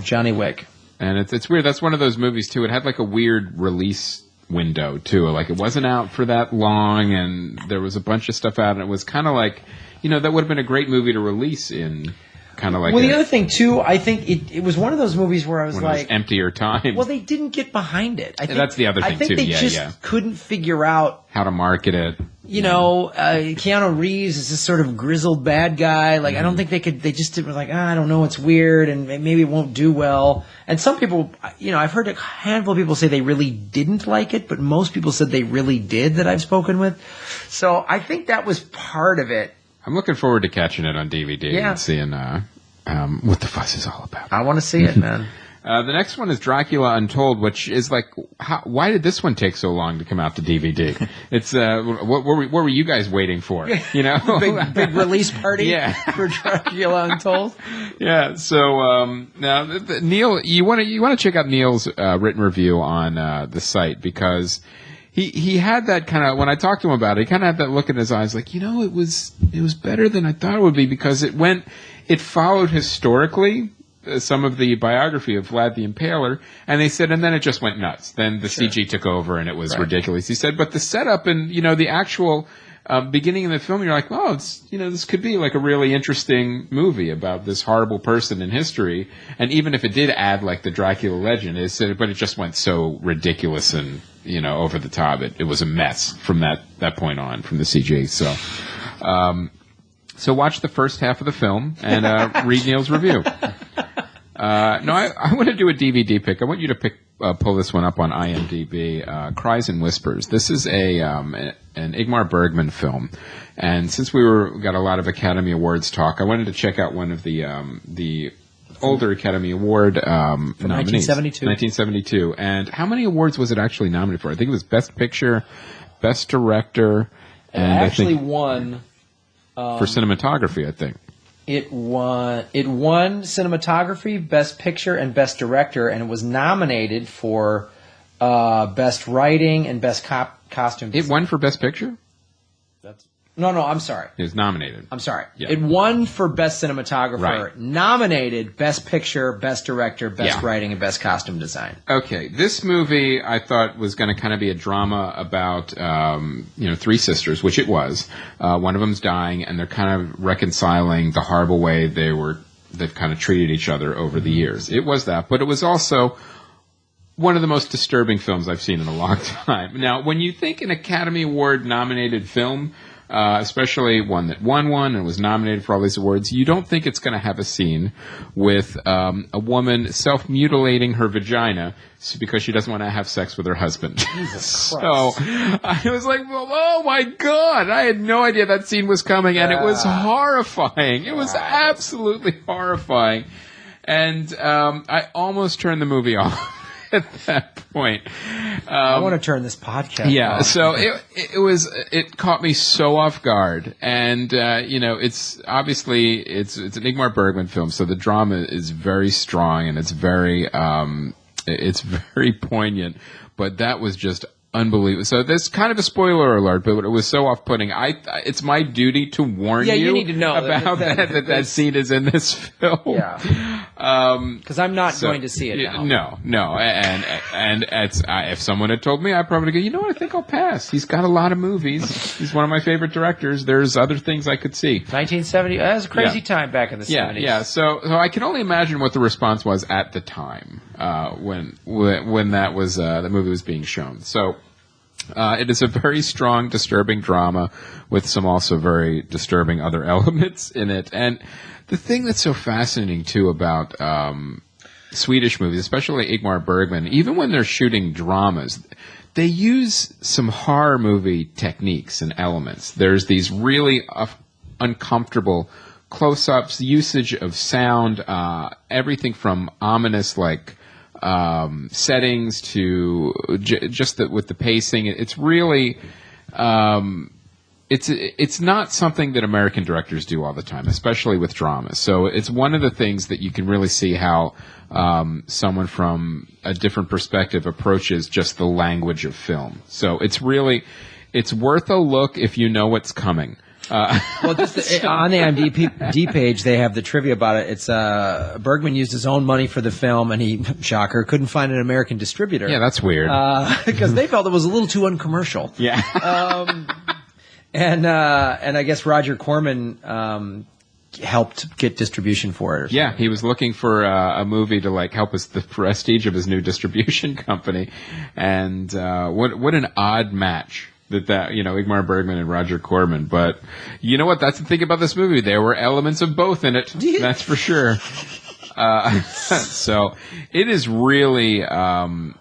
Johnny Wick.
And it's weird. That's one of those movies too. It had like a weird release window too. Like it wasn't out for that long, and there was a bunch of stuff out, and it was kind of like, that would have been a great movie to release in kind of like.
Well, the other thing too, I think it was one of those movies where I was like,
emptier time.
well, they didn't get behind it. I think
that's the other thing,
I think
too.
they
Yeah,
just
yeah.
couldn't figure out.
how to market it.
Keanu Reeves is this sort of grizzled bad guy. Like, I don't think they just didn't like, I don't know, it's weird and maybe it won't do well. And some people, I've heard a handful of people say they really didn't like it, but most people said they really did that I've spoken with. So I think that was part of it.
I'm looking forward to catching it on DVD and seeing what the fuss is all about.
I want to see it, man.
The next one is Dracula Untold, which is like, why did this one take so long to come out to DVD? It's what were you guys waiting for?
big release party
Yeah.
for Dracula Untold.
Yeah. So now, Neil, you want to check out Neil's written review on the site because he had that kind of, when I talked to him about it, he kind of had that look in his eyes, like, it was better than I thought it would be because it followed historically some of the biography of Vlad the Impaler, and they said, and then it just went nuts. Then the CG took over, and it was ridiculous. He said, but the setup and the actual beginning of the film, you're like, oh, it's this could be like a really interesting movie about this horrible person in history. And even if it did add like the Dracula legend, but it just went so ridiculous and over the top. It was a mess from that point on, from the CG. So watch the first half of the film and read Neil's review. I want to do a DVD pick. I want you to pull this one up on IMDb. Cries and Whispers. This is an Ingmar Bergman film, and since we got a lot of Academy Awards talk, I wanted to check out one of the older Academy Award nominees.
1972.
1972. And how many awards was it actually nominated for? I think it was Best Picture, Best Director, and
It actually
I think
won.
for cinematography, I think.
It won cinematography, Best Picture, and Best Director, and it was nominated for Best Writing and Best Costume
It won for Best Picture?
No, I'm sorry.
It was nominated.
I'm sorry.
Yeah.
It won for Best Cinematographer,
Right.
Nominated Best Picture, Best Director, Best
Yeah.
Writing, and Best Costume Design.
Okay, this movie I thought was going to kind of be a drama about, three sisters, which it was. One of them's dying, and they're kind of reconciling the horrible way they've kind of treated each other over the years. It was that, but it was also one of the most disturbing films I've seen in a long time. Now, when you think an Academy Award nominated film, especially one that won one and was nominated for all these awards, you don't think it's going to have a scene with a woman self-mutilating her vagina because she doesn't want to have sex with her husband.
Jesus
So
Christ.
I was like, oh my God, I had no idea that scene was coming, and it was horrifying. It was absolutely horrifying. And I almost turned the movie off. At that point,
I want to turn this podcast
yeah.
off.
So it caught me so off guard, and it's obviously it's an Ingmar Bergman film, so the drama is very strong and it's very poignant. But that was just unbelievable. So there's kind of a spoiler alert, but it was so off-putting. It's my duty to warn
you need to know
about that scene is in this film.
Yeah. Because I'm not going to see it now.
No, and if someone had told me, I'd probably go, you know what, I think I'll pass. He's got a lot of movies. He's one of my favorite directors. There's other things I could see.
1970, that was a crazy time back in the 70s.
Yeah. So I can only imagine what the response was at the time when that was the movie was being shown. So. It is a very strong, disturbing drama with some also very disturbing other elements in it. And the thing that's so fascinating, too, about Swedish movies, especially Ingmar Bergman, even when they're shooting dramas, they use some horror movie techniques and elements. There's these really uncomfortable close-ups, usage of sound, everything from ominous, like... settings to just with the pacing. It's really it's not something that American directors do all the time, especially with dramas. So it's one of the things that you can really see how someone from a different perspective approaches just the language of film. So it's worth a look if you know what's coming.
Well, just on the IMDb page, they have the trivia about it. It's Bergman used his own money for the film, and he, shocker, couldn't find an American distributor.
Yeah, that's weird.
Because they felt it was a little too uncommercial.
Yeah.
And I guess Roger Corman helped get distribution for it.
Yeah, he was looking for a movie to like help us the prestige of his new distribution company, and what an odd match. That Ingmar Bergman and Roger Corman. But you know what? That's the thing about this movie. There were elements of both in it. That's for sure. So it is really,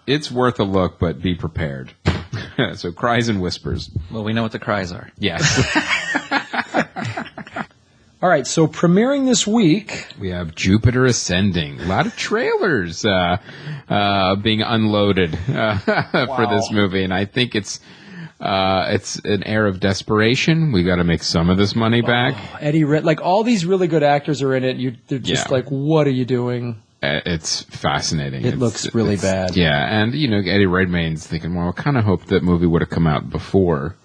it's worth a look, but be prepared. So cries and whispers.
Well, we know what the cries are.
Yes.
All right, so premiering this week,
we have Jupiter Ascending. A lot of trailers being unloaded for this movie, and I think it's an air of desperation. We got to make some of this money back.
Eddie like all these really good actors are in it. They're just like, what are you doing?
It's fascinating.
It looks really bad.
Yeah, and Eddie Redmayne's thinking, well, I kind of hoped that movie would have come out before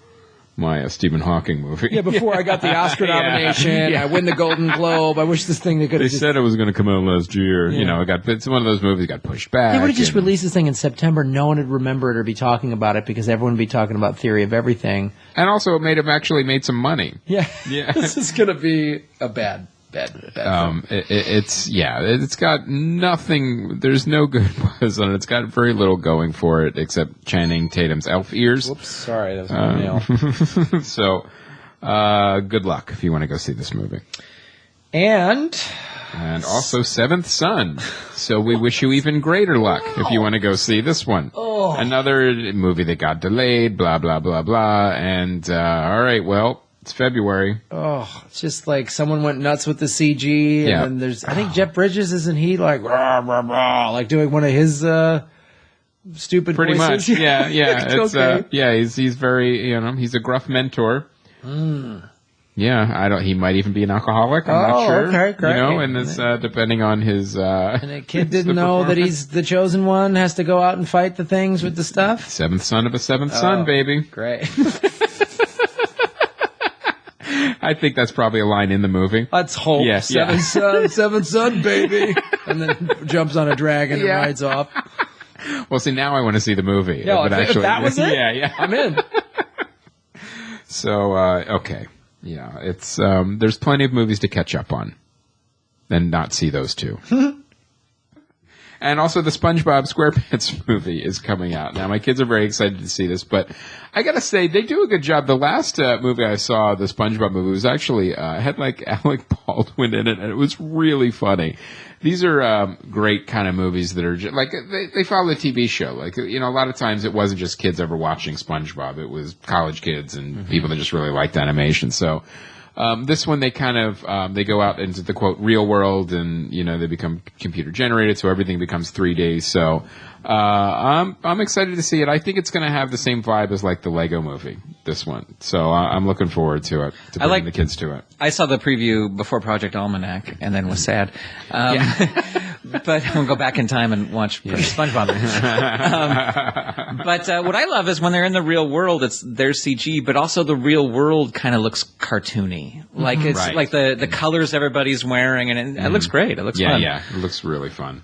my Stephen Hawking movie.
Yeah, before I got the Oscar nomination, I win the Golden Globe. I wish this thing they could.
They said it was going to come out last year. Yeah. It's one of those movies got pushed back.
They would have just released this thing in September. No one would remember it or be talking about it because everyone would be talking about Theory of Everything.
And also, it actually made some money.
Yeah. This is going to be a bad film.
It's got nothing. There's no good buzz on it. It's got very little going for it except Channing Tatum's elf ears.
Whoops, sorry, that was my nail.
So, good luck if you want to go see this movie.
And
also Seventh Son. So we wish you even greater luck if you want to go see this one.
Oh.
Another movie that got delayed, blah, blah, blah, blah. And, all right, well, it's February.
Oh, it's just like someone went nuts with the CG. And then there's, I think Jeff Bridges, isn't he like, rah, rah, rah, like doing one of his stupid
Pretty
voices?
much, yeah. It's,
okay.
He's very, he's a gruff mentor. Yeah, he might even be an alcoholic. I'm not sure.
Okay, great.
And this, depending on his,
and a kid didn't know that he's the chosen one, has to go out and fight the things with the stuff.
Seventh son of a seventh son, baby.
Great.
I think that's probably a line in the movie.
Let's hope.
Yeah,
Seventh son, baby. And then jumps on a dragon and rides off.
Well, see, now I want to see the movie.
Yeah, if that was it?
Yeah.
I'm in.
So, okay. Yeah, it's there's plenty of movies to catch up on and not see those two. And also the SpongeBob SquarePants movie is coming out. Now, my kids are very excited to see this, but I gotta say, they do a good job. The last movie I saw, the SpongeBob movie, was actually, had like Alec Baldwin in it, and it was really funny. These are great kind of movies that are just, like, they follow the TV show. Like, you know, a lot of times it wasn't just kids ever watching SpongeBob. It was college kids and people that just really liked animation. So this one, they kind of they go out into the, quote, real world, and, you know, they become computer generated, so everything becomes 3D. So I'm excited to see it. I think it's going to have the same vibe as, like, the Lego movie, this one. So I'm looking forward to it, to bring the kids to it.
I saw the preview before Porject Alamanac and then was sad. But I'm going to go back in time and watch SpongeBob. But what I love is when they're in the real world, there's CG, but also the real world kind of looks cartoony. Like it's like the colors everybody's wearing, and it looks great. It looks fun.
Yeah, it looks really fun.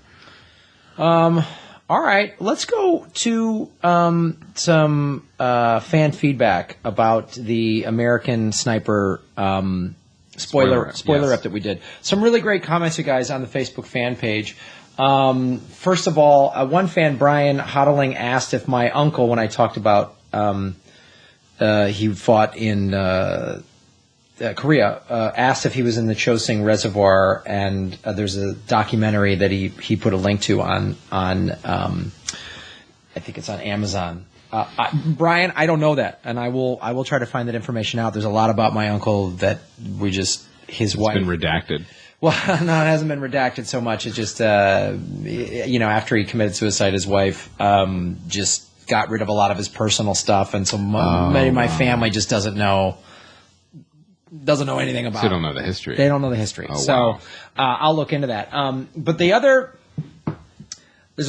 All right, let's go to some fan feedback about the American Sniper spoiler up that we did. Some really great comments, you guys, on the Facebook fan page. First of all, one fan, Brian Hodling, asked if my uncle, when I talked about he fought in Korea, asked if he was in the Chosin Reservoir, and there's a documentary that he put a link to on I think it's on Amazon. Brian, I don't know that, and I will try to find that information out. There's a lot about my uncle that his wife.
It's been redacted.
Well, no, it hasn't been redacted so much. It's just, after he committed suicide, his wife just got rid of a lot of his personal stuff, and so many of my family just doesn't know anything about it.
They don't know the history.
They don't know the history.
Oh,
so
wow.
I'll look into that. But there's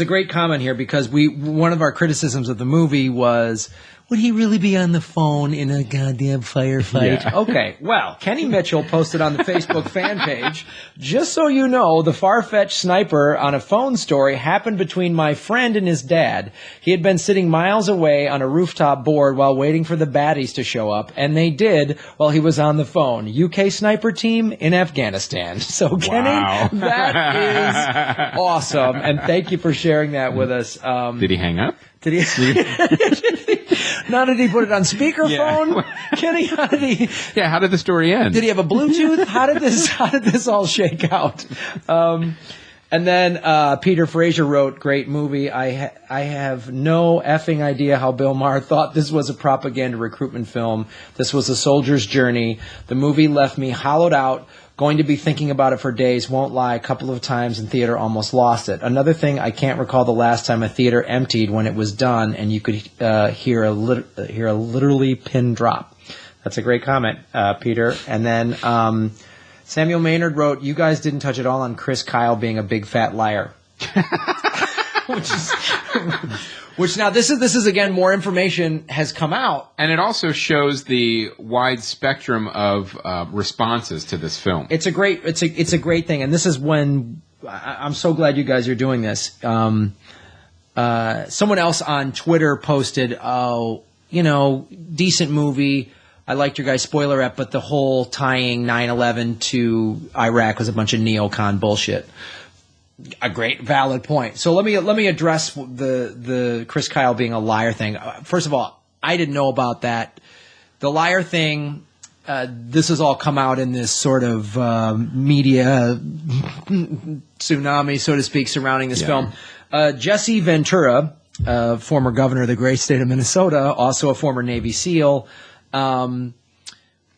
a great comment here, because one of our criticisms of the movie was, would he really be on the phone in a goddamn firefight?
Yeah.
Okay, well, Kenny Mitchell posted on the Facebook fan page, just so you know, the far-fetched sniper on a phone story happened between my friend and his dad. He had been sitting miles away on a rooftop board while waiting for the baddies to show up, and they did while he was on the phone. UK sniper team in Afghanistan. So, Kenny, that is awesome, and thank you for sharing that with us.
Did he hang up?
Did he? Now, did he put it on speakerphone?
Yeah.
Kenny, how did he?
Yeah, how did the story end?
Did he have a Bluetooth? How did this all shake out? And then Peter Frazier wrote, "Great movie. I have no effing idea how Bill Maher thought this was a propaganda recruitment film. This was a soldier's journey. The movie left me hollowed out. Going to be thinking about it for days. Won't lie. A couple of times in theater, almost lost it. Another thing, I can't recall the last time a theater emptied when it was done, and you could hear a literally pin drop." That's a great comment, Peter. And then Samuel Maynard wrote, "You guys didn't touch at all on Chris Kyle being a big fat liar." Which now this is again, more information has come out,
and it also shows the wide spectrum of responses to this film.
It's a great thing, and this is when I'm so glad you guys are doing this. Someone else on Twitter posted, decent movie. I liked your guys' spoiler ep, but the whole tying 9/11 to Iraq was a bunch of neocon bullshit. A great, valid point. So let me address the Chris Kyle being a liar thing. First of all, I didn't know about that. The liar thing, this has all come out in this sort of media tsunami, so to speak, surrounding this film. Jesse Ventura, former governor of the great state of Minnesota, also a former Navy SEAL.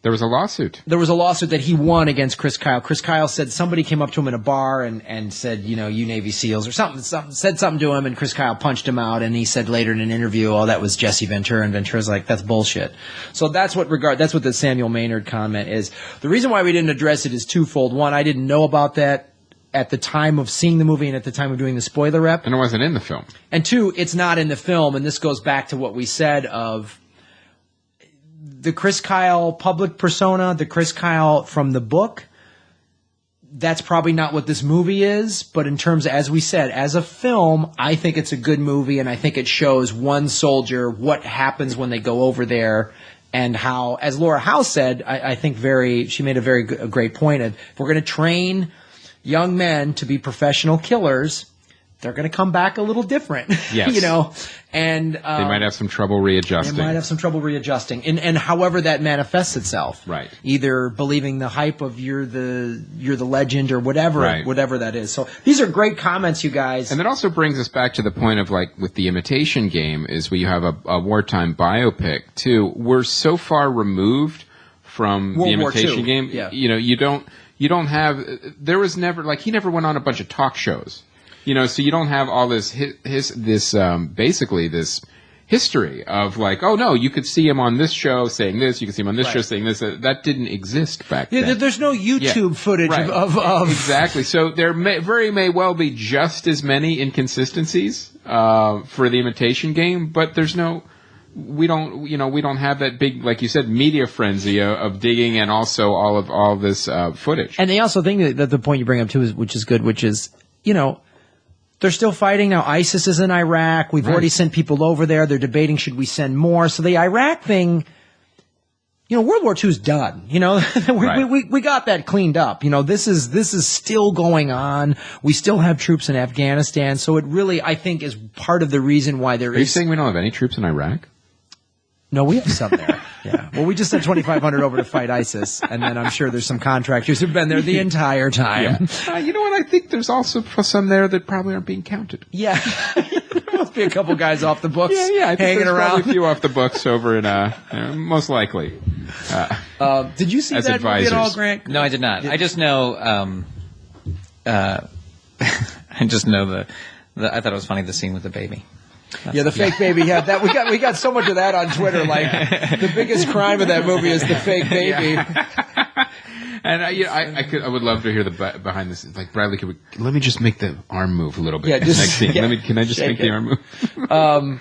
There was a lawsuit.
There was a lawsuit that he won against Chris Kyle. Chris Kyle said somebody came up to him in a bar and said, you Navy SEALs or something, said something to him, and Chris Kyle punched him out, and he said later in an interview, oh, that was Jesse Ventura, and Ventura's like, that's bullshit. So that's what the Samuel Maynard comment is. The reason why we didn't address it is twofold. One, I didn't know about that at the time of seeing the movie and at the time of doing the spoiler rep.
And it wasn't in the film.
And two, it's not in the film, and this goes back to what we said of the Chris Kyle public persona, the Chris Kyle from the book, that's probably not what this movie is. But in terms, as we said, as a film, I think it's a good movie, and I think it shows one soldier, what happens when they go over there, and how, as Laura Howe said, I think she made a great point of, if we're going to train young men to be professional killers, they're going to come back a little different.
Yes.
You know, and
They might have some trouble readjusting.
They might have some trouble readjusting, and however that manifests itself.
Right.
Either believing the hype of you're the legend or whatever,
Right.
whatever that is. So these are great comments, you guys.
And that also brings us back to the point of, like, with the Imitation Game, is where you have a wartime biopic too. We're so far removed from
World
the
War
Imitation
II.
Game.
Yeah.
You know, you don't have. There was never, like, he never went on a bunch of talk shows. You know, so you don't have all this basically this history of, like, oh no, you could see him on this show saying this, you could see him on this show saying this. That didn't exist back then.
There's no YouTube footage
Right.
of
exactly. So there may well be just as many inconsistencies for the Imitation Game, but there's no. We don't have that big, like you said, media frenzy of digging and also all this footage.
And they also think that the point you bring up too is, which is good, which is, you know, they're still fighting now. ISIS is in Iraq. We've already sent people over there. They're debating, should we send more? So the Iraq thing, you know, World War II is done. You know, we got that cleaned up. You know, this is still going on. We still have troops in Afghanistan. So it really, I think, is part of the reason why there is.
Are you saying we don't have any troops in Iraq?
No, we have some there. Yeah. Well, we just sent 2,500 over to fight ISIS, and then I'm sure there's some contractors who've been there the entire time.
Yeah. You know what? I think there's also some there that probably aren't being counted.
Yeah. There must be a couple guys off the books
Yeah. I think
hanging
there's
around.
probably a few off the books over in most likely.
Did you see
as
that
advisors.
movie at all, Grant?
No, I did not. I just know. I just know the. I thought it was funny, the scene with the baby.
Yeah, the fake baby. Yeah, that we got so much of that on Twitter. Like the biggest crime of that movie is the fake baby.
And I would love to hear the behind the scenes. Like, Bradley, let me just make the arm move a little bit.
Yeah, just
next scene.
yeah,
Can I just make the arm move?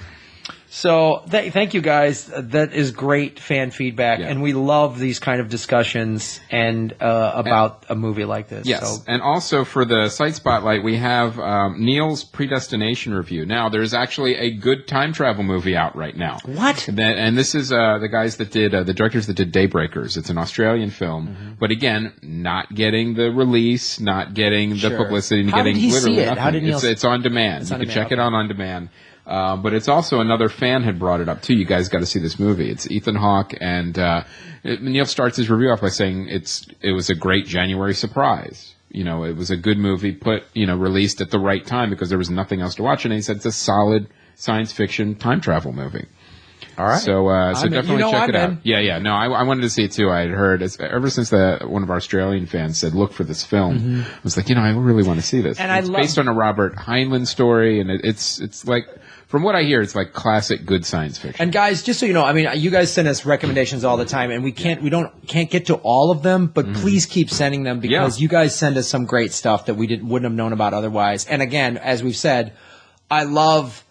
So thank you guys. That is great fan feedback, and we love these kind of discussions and about a movie like this.
Yes,
so.
and also for the Site Spotlight, we have Neil's Predestination review. Now, there's actually a good time travel movie out right now.
What?
And this is the guys that did the directors that did Daybreakers. It's an Australian film, but again, not getting the release, not getting the publicity, and
How
getting
did he
literally
see it?
nothing.
How did Neil?
It's on demand. You can check it out on demand. But it's also another fan had brought it up too. You guys got to see this movie. It's Ethan Hawke, and Neil starts his review off by saying it was a great January surprise. You know, it was a good movie released at the right time because there was nothing else to watch, and he said it's a solid science fiction time travel movie.
All right.
So definitely check it out.
in.
Yeah. No, I wanted to see it too. I had heard ever since one of our Australian fans said, "Look for this film." I was like, I really want to see this.
And
it's based on a Robert Heinlein story, and it's like, from what I hear, it's like classic good science fiction.
And guys, just so you know, I mean, you guys send us recommendations all the time, and we can't get to all of them, but please keep sending them because you guys send us some great stuff that we wouldn't have known about otherwise. And again, as we've said, I love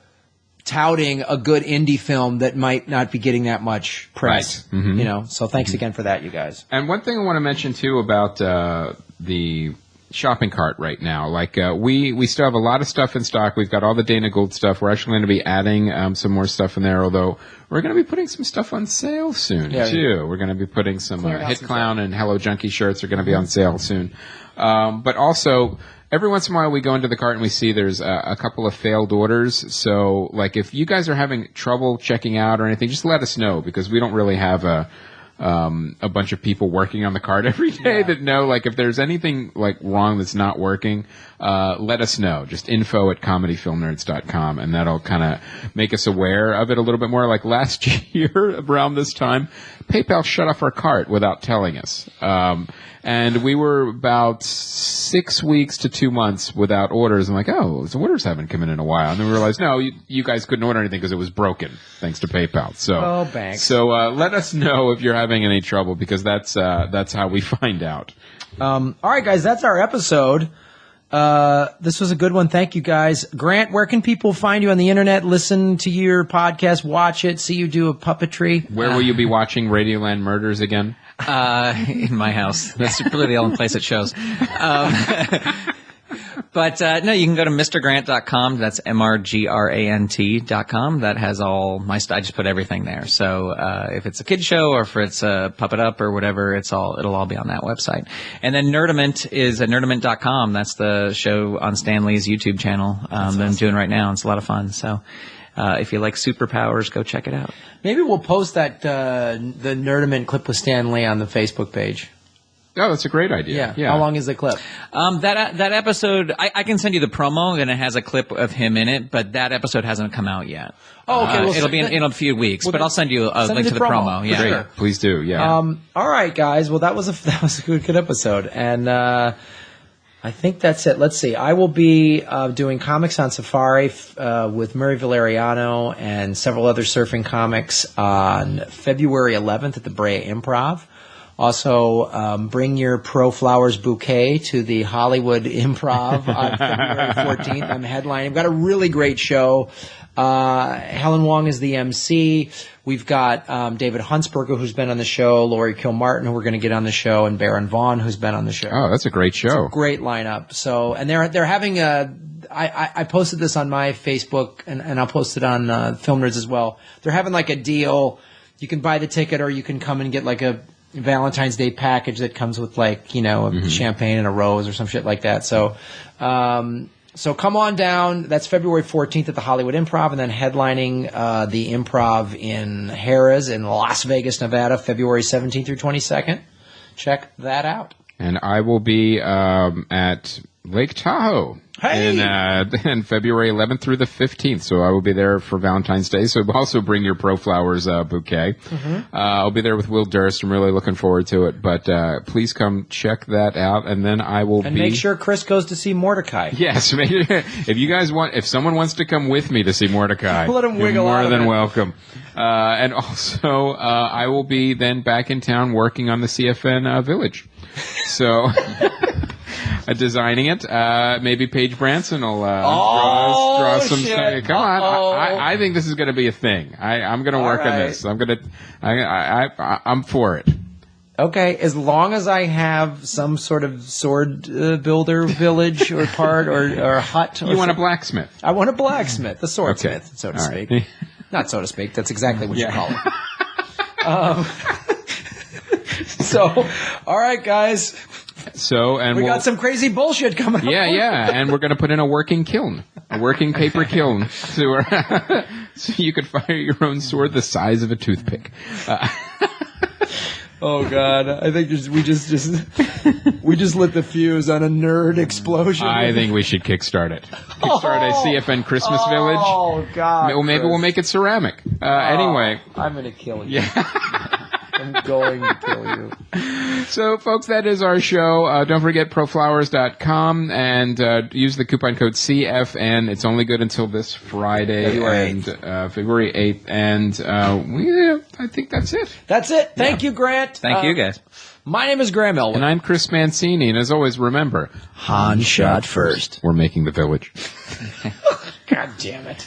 touting a good indie film that might not be getting that much press.
Right.
So thanks again for that, you guys.
And one thing I want to mention too about the shopping cart right now, like we still have a lot of stuff in stock. We've got all the Dana Gould stuff. We're actually going to be adding some more stuff in there, although we're going to be putting some stuff on sale soon too. We're going to be putting some Hit Clown and Hello Junkie shirts are going to be on sale soon. But also, every once in a while we go into the cart and we see there's a couple of failed orders. So, like, if you guys are having trouble checking out or anything, just let us know because we don't really have a bunch of people working on the cart every day that know, like, if there's anything like wrong that's not working, let us know. Just info@comedyfilmnerds.com, and that'll kind of make us aware of it a little bit more. Like last year around this time, PayPal shut off our cart without telling us. And we were about 6 weeks to 2 months without orders. I'm like, the orders haven't come in a while. And then we realized, no, you guys couldn't order anything because it was broken, thanks to PayPal. So,
thanks.
So let us know if you're having any trouble because that's how we find out.
All right, guys, that's our episode. This was a good one. Thank you, guys. Grant, where can people find you on the internet, listen to your podcast, watch it, see you do a puppetry?
Where will you be watching Radioland Murders again?
In my house. That's really the only place it shows. But no, you can go to mrgrant.com. That's mrgrant.com. That has all my stuff. I just put everything there. So if it's a kid show or if it's a Puppet Up or whatever, it'll all be on that website. And then Nerdament is at nerdament.com. That's the show on Stan Lee's YouTube channel that I'm doing right now. It's a lot of fun. So if you like superpowers, go check it out.
Maybe we'll post that the Nerdament clip with Stan Lee on the Facebook page.
Oh, that's a great idea.
Yeah. How long is the clip?
That episode, I can send you the promo, and it has a clip of him in it, but that episode hasn't come out yet.
Oh, okay.
It'll be in a few weeks, but I'll send you a link to the promo. Yeah.
Great.
Sure.
Please do. Yeah.
All right, guys. Well, that was a good episode, and I think that's it. Let's see. I will be doing Comics on Safari with Murray Valeriano and several other surfing comics on February 11th at the Brea Improv. Also, bring your Pro Flowers bouquet to the Hollywood Improv on February 14th. I'm headlining. I've got a really great show. Helen Wong is the MC. We've got David Huntsberger, who's been on the show, Laurie Kilmartin, who we're going to get on the show, and Baron Vaughn, who's been on the show.
Oh, that's a great show.
It's a great lineup. So, and they're having I posted this on my Facebook, and I'll post it on Film Nerds as well. They're having like a deal. You can buy the ticket, or you can come and get like a Valentine's Day package that comes with like, a champagne and a rose or some shit like that. So, so come on down. That's February 14th at the Hollywood Improv, and then headlining the Improv in Harrah's in Las Vegas, Nevada, February 17th through 22nd. Check that out.
And I will be at Lake Tahoe in February 11th through the 15th. So I will be there for Valentine's Day. So also bring your Pro Flowers bouquet. I'll be there with Will Durst. I'm really looking forward to it. But please come check that out. And then I will
And make sure Chris goes to see Mordecai.
Yes. If someone wants to come with me to see Mordecai,
let him wiggle
you're
out
more
of
than
it.
welcome. And also, I will be then back in town working on the CFN Village. So... designing it. Maybe Paige Branson will draw some.
Shit.
Come on, I think this is going to be a thing. I'm going to work on this. I'm for it.
Okay, as long as I have some sort of sword builder village or part or hut.
You want a blacksmith?
I want a blacksmith, a swordsmith, so to
All
speak.
right.
Not so to speak. That's exactly what you call it. So, all right, guys. We got some crazy bullshit coming up.
Yeah, and we're going to put in a working kiln, a working paper kiln, so you could fire your own sword the size of a toothpick.
Oh God, I think we just lit the fuse on a nerd explosion.
I think we should kickstart it. Kickstart a CFN Christmas Village.
Oh God!
Well, maybe we'll make it ceramic. Anyway,
I'm going to kill you.
Yeah.
I'm going to kill you.
So, folks, that is our show. Don't forget proflowers.com and use the coupon code CFN. It's only good until this Friday, February 8th. And I think that's it.
That's it. Thank you, Grant.
Thank you, guys.
My name is Graham Elwood.
And I'm Chris Mancini. And as always, remember,
Han shot first.
We're making the village.
God damn it.